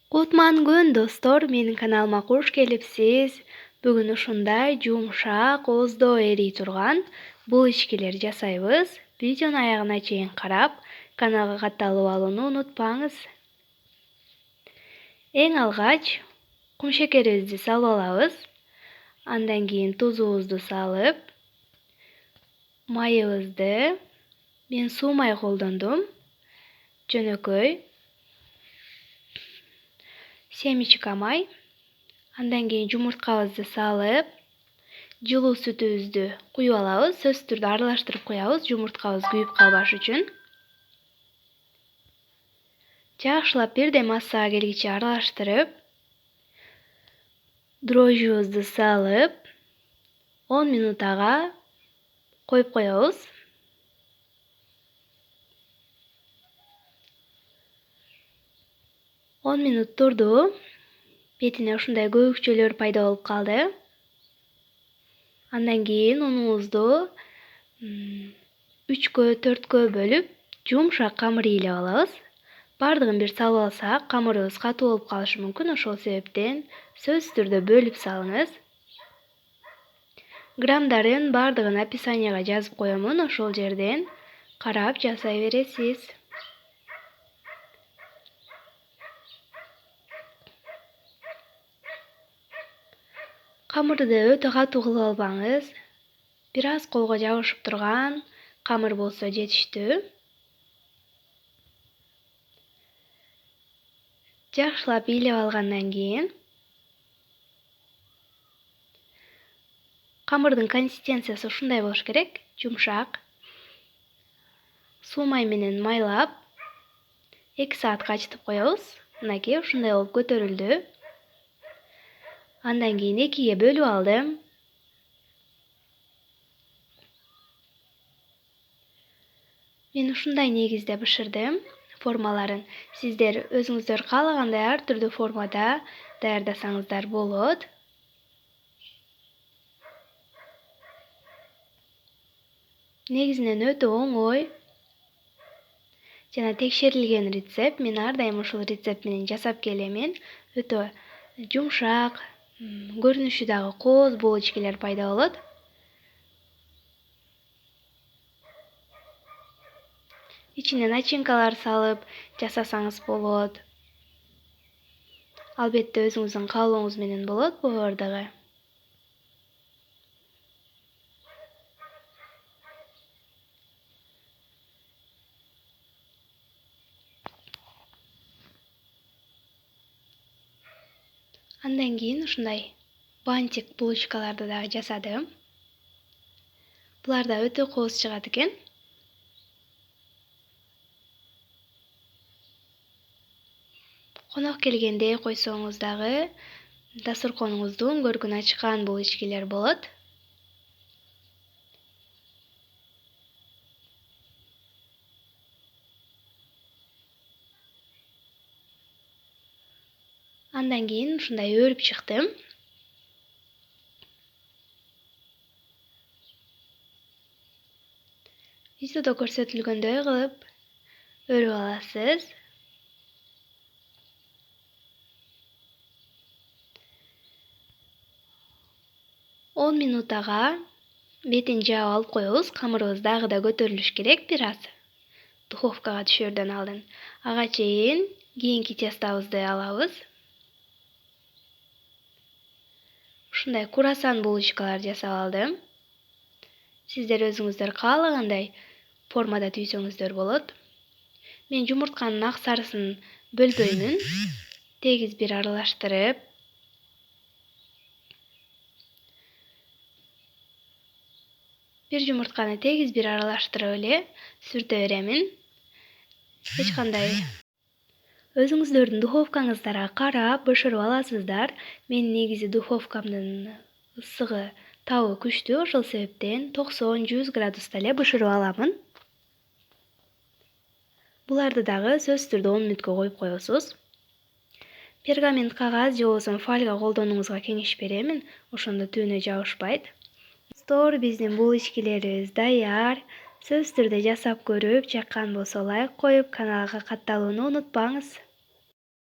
Кутман күн достор, менин каналыма куш келипсиз. Бүгүн ушундай жумшак, ооздоо эрий турган булочкилер жасайбыз. Видеону аягына чейин карап, каналга катталып алууну унутпаңыз. Эң алгач кумшекерибизди салып алабыз. Андан кийин тузубузду салып, майыбызды, мен суу май колдондум, жөнөкөй семечка май. Андан кийин жумурткабызды салып, жылуу сүтүбүздү куюп алабыз. Сөзсүз түрдө аралаштырып куябыз, жумурткабыз күйүп калбаш үчүн. Жакшылап бирден массага келгиче аралаштырып, дрожжубузду салып, 10 минутага коюп коебуз. Он минут турду. Бетине ушундай көбүкчөлөр пайда болуп калды. Андан кийин унубузду 3кө 4кө бөлүп, жумшак камыр ээлеп алабыз. Бардыгын бир салып алсак, камырыбыз катуу болуп калышы мүмкүн. Ошол себептен сөзсүз түрдө бөлүп салыңыз. Граммдарын бардыгын описанияга жазып коемун. Ошол жерден карап жасай бересиз. Камырды өтө катуу кылып албаңыз. Бир аз колго жабышып турган камыр болсо жетиштүү. Жакшылап ээлеп алгандан кийин камырдын консистенциясы ушундай болуш керек, жумшак. Суу май менен майлап 2 саатка ачытып коебуз. Мынакей ушундай болуп көтөрүлдү. Андан кийин 2ге бөлүп алдым. Мен ушундай негизде бышырдым формаларын. Сиздер өзүңүздөр каалагандай ар түрдүү формада даярдасаңыздар болот. Негизинен өтө оңой жана текшерилген рецепт. Мен ар дайым ушул рецепт менен жасап келемин. Өтө жумшак, көрүнүшү дагы кооз булочкилер пайда болот. Ичине начинкалар салып жасасаңыз болот. Албетте өзүңүздүн каалооңуз менен болот бу бардыгы. Андан кийин ушундай бантик булочкаларды дагы жасадым. Булар да өтө кооз чыгат экен. Конок келгенде койсоңуз дагы дасторконуңуздун көркүн ачкан булочкилер болот. Андан кийин ушундай өрүп чыктым. Видеодо көрсөтүлгөндөй кылып өрүп аласыз. Он минутага бетин жаап алып коебуз. Камырыбыз дагы да көтөрүлүш керек бир аз. Духовкага түшөрдөн алдын. Ага чейин кийинки тестабызды алабыз. Ушундай курасан булочкалар жасап алдым. Сиздер өзүңүздөр каалагандай формада түйсөңүздөр болот. Мен жумуртканын ак сарысын бөлбөймүн. Тегиз бир аралаштырып, бир жумуртканы тегиз бир аралаштырып эле сүртө беремин. Эч кандай өзүңүздөрдүн духовкаңыздарга карап бышырып аласыздар. Менин негизи духовкамдын ысыгы табы күчтүү, ошол себептен 90-100 градуста эле бышырып аламын. Буларды дагы сөзсүз түрдө 10 мүнөткө коюп коесуз. Пергамент кагаз же болбосо фольга колдонууңузга кеңеш беремин. Ошондо түбүнө жабышпайт. Достор, биздин булочкилерибиз даяр. Сөзсүз түрдө жасап көрүп, жаккан болсо лайк коюп, каналга катталууну унутпаңыз.